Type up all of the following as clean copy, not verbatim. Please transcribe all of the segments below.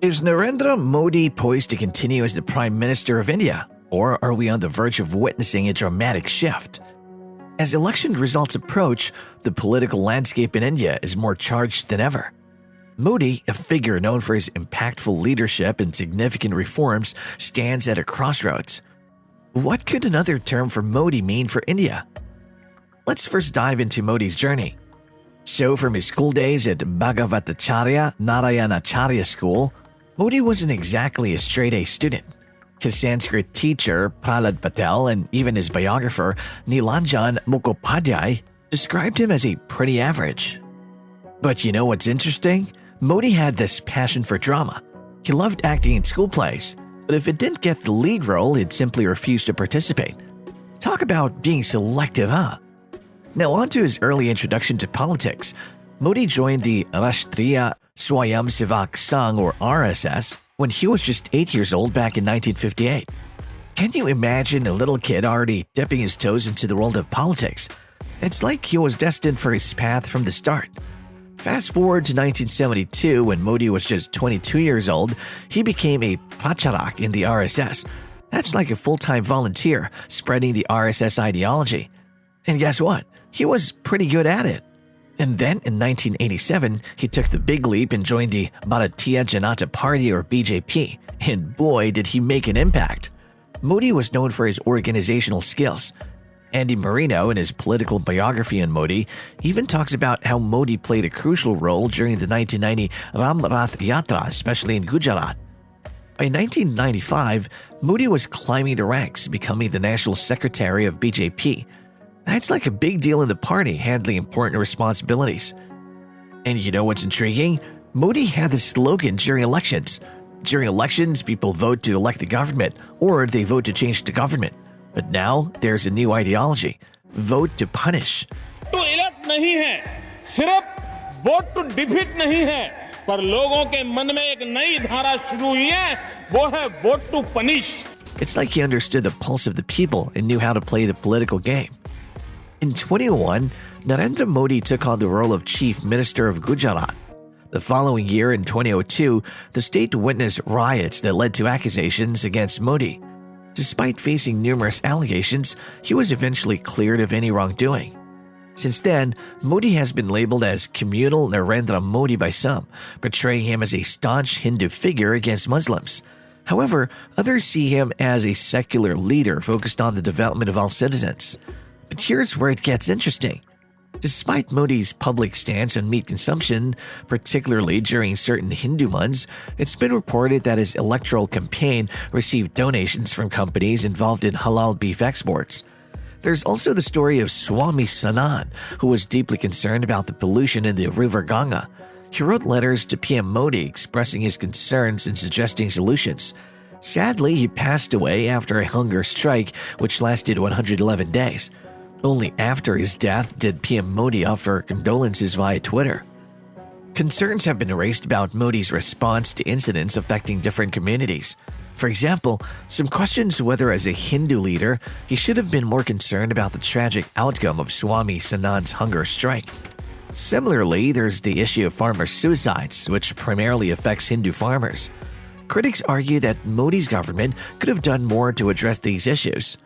Is Narendra Modi poised to continue as the Prime Minister of India, or are we on the verge of witnessing a dramatic shift? As election results approach, the political landscape in India is more charged than ever. Modi, a figure known for his impactful leadership and significant reforms, stands at a crossroads. What could another term for Modi mean for India? Let's first dive into Modi's journey. So from his school days at Bhagavatacharya Narayanacharya School, Modi wasn't exactly a straight-A student. His Sanskrit teacher, Prahlad Patel, and even his biographer, Nilanjan Mukhopadhyay, described him as a pretty average. But you know what's interesting? Modi had this passion for drama. He loved acting in school plays, but if it didn't get the lead role, he'd simply refuse to participate. Talk about being selective, huh? Now on to his early introduction to politics. Modi joined the Rashtriya Swayamsevak Sangh or RSS when he was just 8 years old back in 1958. Can you imagine a little kid already dipping his toes into the world of politics? It's like he was destined for his path from the start. Fast forward to 1972 when Modi was just 22 years old, he became a pracharak in the RSS. That's like a full-time volunteer spreading the RSS ideology. And guess what? He was pretty good at it. And then in 1987, he took the big leap and joined the Bharatiya Janata Party or BJP, and boy did he make an impact. Modi was known for his organizational skills. Andy Marino, in his political biography on Modi, even talks about how Modi played a crucial role during the 1990 Ram Rath Yatra, especially in Gujarat. By 1995, Modi was climbing the ranks, becoming the national secretary of BJP. That's like a big deal in the party, handling important responsibilities. And you know what's intriguing? Modi had this slogan during elections. During elections, people vote to elect the government, or they vote to change the government. But now, there's a new ideology. Vote to punish. To elect नहीं है, सिर्फ vote to defeat नहीं है, पर लोगों के मन में एक नई धारा शुरू हुई है, वो है vote to punish. It's like he understood the pulse of the people and knew how to play the political game. In 2001, Narendra Modi took on the role of Chief Minister of Gujarat. The following year, in 2002, the state witnessed riots that led to accusations against Modi. Despite facing numerous allegations, he was eventually cleared of any wrongdoing. Since then, Modi has been labeled as communal Narendra Modi by some, portraying him as a staunch Hindu figure against Muslims. However, others see him as a secular leader focused on the development of all citizens. But here's where it gets interesting. Despite Modi's public stance on meat consumption, particularly during certain Hindu months, it's been reported that his electoral campaign received donations from companies involved in halal beef exports. There's also the story of Swami Sanan, who was deeply concerned about the pollution in the river Ganga. He wrote letters to PM Modi expressing his concerns and suggesting solutions. Sadly, he passed away after a hunger strike which lasted 111 days. Only after his death did PM Modi offer condolences via Twitter. Concerns have been raised about Modi's response to incidents affecting different communities. For example, some questions whether as a Hindu leader, he should have been more concerned about the tragic outcome of Swami Sanan's hunger strike. Similarly, there's the issue of farmer suicides, which primarily affects Hindu farmers. Critics argue that Modi's government could have done more to address these issues.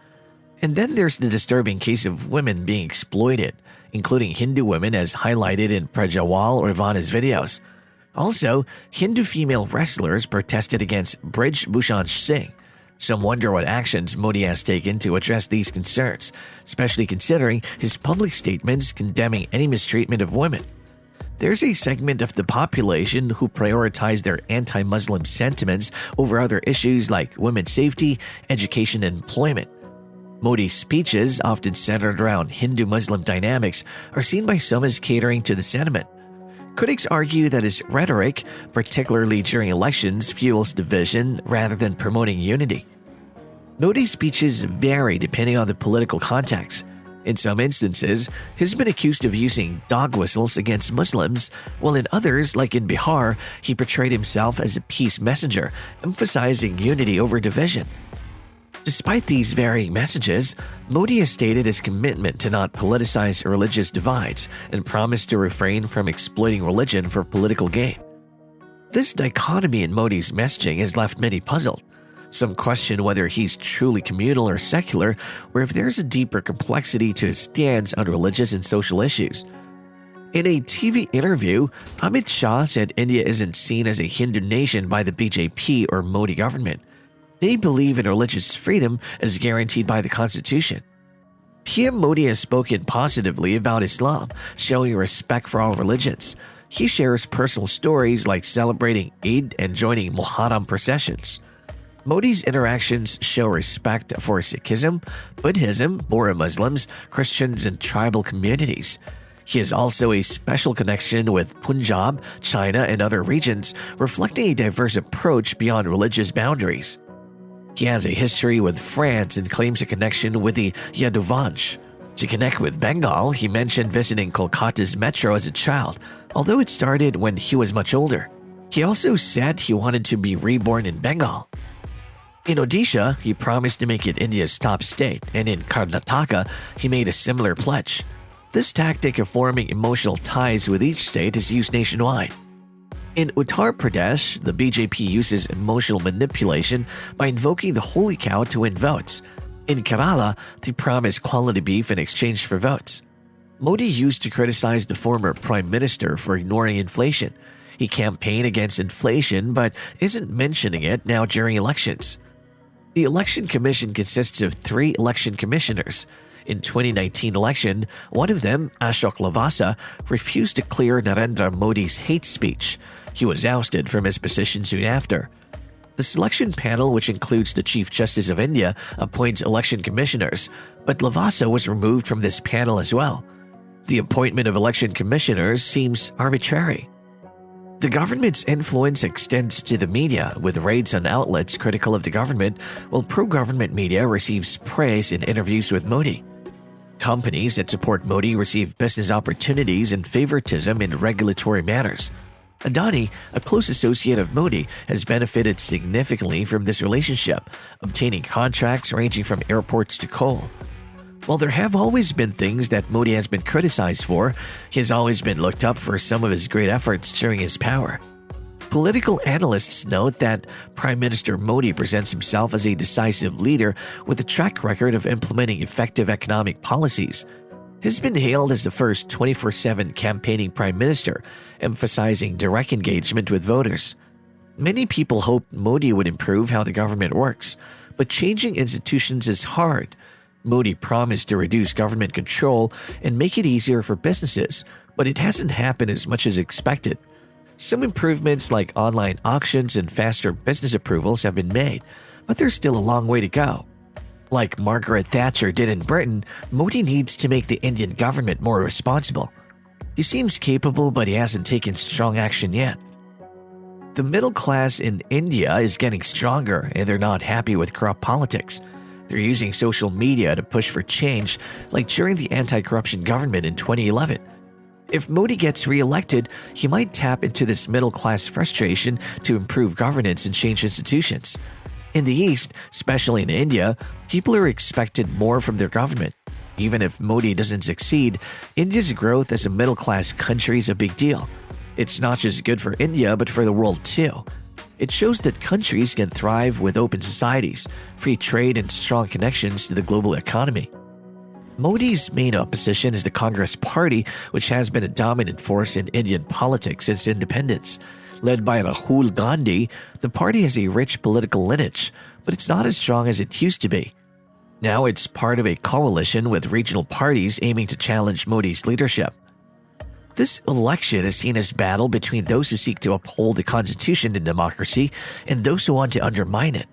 And then there's the disturbing case of women being exploited, including Hindu women as highlighted in Prajawal Ravana's videos. Also, Hindu female wrestlers protested against Brij Bhushan Singh. Some wonder what actions Modi has taken to address these concerns, especially considering his public statements condemning any mistreatment of women. There's a segment of the population who prioritize their anti-Muslim sentiments over other issues like women's safety, education, and employment. Modi's speeches, often centered around Hindu-Muslim dynamics, are seen by some as catering to the sentiment. Critics argue that his rhetoric, particularly during elections, fuels division rather than promoting unity. Modi's speeches vary depending on the political context. In some instances, he's been accused of using dog whistles against Muslims, while in others, like in Bihar, he portrayed himself as a peace messenger, emphasizing unity over division. Despite these varying messages, Modi has stated his commitment to not politicize religious divides and promised to refrain from exploiting religion for political gain. This dichotomy in Modi's messaging has left many puzzled. Some question whether he's truly communal or secular, or if there's a deeper complexity to his stance on religious and social issues. In a TV interview, Amit Shah said India isn't seen as a Hindu nation by the BJP or Modi government. They believe in religious freedom as guaranteed by the constitution. PM Modi has spoken positively about Islam, showing respect for all religions. He shares personal stories like celebrating Eid and joining Muharram processions. Modi's interactions show respect for Sikhism, Buddhism, Bohra Muslims, Christians, and tribal communities. He has also a special connection with Punjab, China, and other regions, reflecting a diverse approach beyond religious boundaries. He has a history with France and claims a connection with the Yaduvans. To connect with Bengal, he mentioned visiting Kolkata's metro as a child, although it started when he was much older. He also said he wanted to be reborn in Bengal. In Odisha, he promised to make it India's top state, and in Karnataka, he made a similar pledge. This tactic of forming emotional ties with each state is used nationwide. In Uttar Pradesh, the BJP uses emotional manipulation by invoking the holy cow to win votes. In Kerala, they promise quality beef in exchange for votes. Modi used to criticize the former prime minister for ignoring inflation. He campaigned against inflation but isn't mentioning it now during elections. The Election Commission consists of 3 election commissioners. In 2019 election, one of them, Ashok Lavasa, refused to clear Narendra Modi's hate speech. He was ousted from his position soon after. The selection panel, which includes the Chief Justice of India, appoints election commissioners, but Lavasa was removed from this panel as well. The appointment of election commissioners seems arbitrary. The government's influence extends to the media, with raids on outlets critical of the government, while pro-government media receives praise in interviews with Modi. Companies that support Modi receive business opportunities and favoritism in regulatory matters. Adani, a close associate of Modi, has benefited significantly from this relationship, obtaining contracts ranging from airports to coal. While there have always been things that Modi has been criticized for, he has always been looked up for some of his great efforts during his power. Political analysts note that Prime Minister Modi presents himself as a decisive leader with a track record of implementing effective economic policies. He has been hailed as the first 24/7 campaigning prime minister, emphasizing direct engagement with voters. Many people hoped Modi would improve how the government works, but changing institutions is hard. Modi promised to reduce government control and make it easier for businesses, but it hasn't happened as much as expected. Some improvements like online auctions and faster business approvals have been made, but there's still a long way to go. Like Margaret Thatcher did in Britain, Modi needs to make the Indian government more responsible. He seems capable, but he hasn't taken strong action yet. The middle class in India is getting stronger, and they're not happy with corrupt politics. They're using social media to push for change, like during the anti-corruption government in 2011. If Modi gets re-elected, he might tap into this middle-class frustration to improve governance and change institutions. In the East, especially in India, people are expected more from their government. Even if Modi doesn't succeed, India's growth as a middle-class country is a big deal. It's not just good for India, but for the world too. It shows that countries can thrive with open societies, free trade, and strong connections to the global economy. Modi's main opposition is the Congress Party, which has been a dominant force in Indian politics since independence. Led by Rahul Gandhi, the party has a rich political lineage, but it's not as strong as it used to be. Now it's part of a coalition with regional parties aiming to challenge Modi's leadership. This election is seen as a battle between those who seek to uphold the constitution and democracy and those who want to undermine it.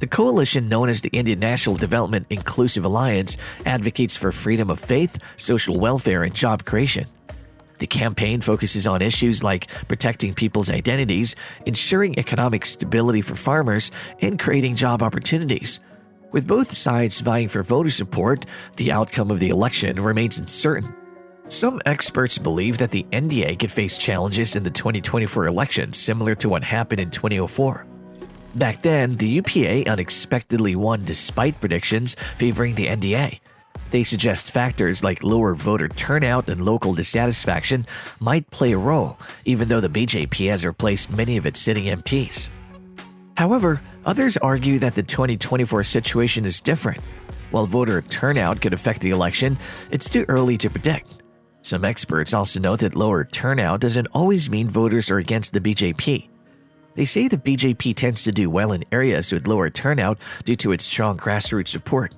The coalition known as the Indian National Development Inclusive Alliance advocates for freedom of faith, social welfare, and job creation. The campaign focuses on issues like protecting people's identities, ensuring economic stability for farmers, and creating job opportunities. With both sides vying for voter support, the outcome of the election remains uncertain. Some experts believe that the NDA could face challenges in the 2024 election similar to what happened in 2004. Back then, the UPA unexpectedly won despite predictions favoring the NDA. They suggest factors like lower voter turnout and local dissatisfaction might play a role, even though the BJP has replaced many of its sitting MPs. However, others argue that the 2024 situation is different. While voter turnout could affect the election, it's too early to predict. Some experts also note that lower turnout doesn't always mean voters are against the BJP. They say the BJP tends to do well in areas with lower turnout due to its strong grassroots support.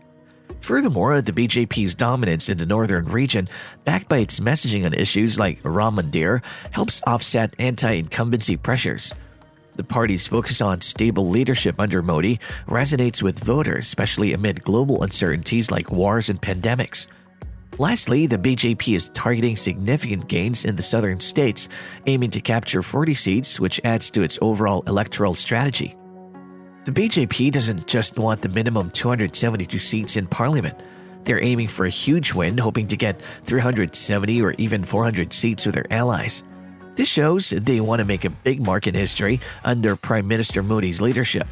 Furthermore, the BJP's dominance in the northern region, backed by its messaging on issues like Ram Mandir, helps offset anti-incumbency pressures. The party's focus on stable leadership under Modi resonates with voters, especially amid global uncertainties like wars and pandemics. Lastly, the BJP is targeting significant gains in the southern states, aiming to capture 40 seats, which adds to its overall electoral strategy. The BJP doesn't just want the minimum 272 seats in parliament. They're aiming for a huge win, hoping to get 370 or even 400 seats with their allies. This shows they want to make a big mark in history under Prime Minister Modi's leadership.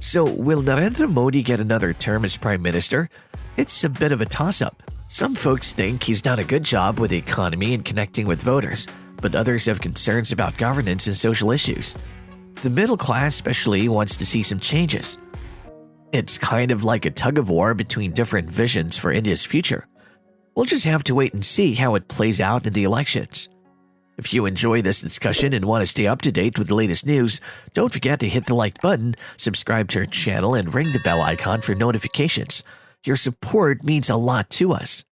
So, will Narendra Modi get another term as Prime Minister? It's a bit of a toss-up. Some folks think he's done a good job with the economy and connecting with voters, but others have concerns about governance and social issues. The middle class especially wants to see some changes. It's kind of like a tug-of-war between different visions for India's future. We'll just have to wait and see how it plays out in the elections. If you enjoy this discussion and want to stay up to date with the latest news, don't forget to hit the like button, subscribe to our channel, and ring the bell icon for notifications. Your support means a lot to us.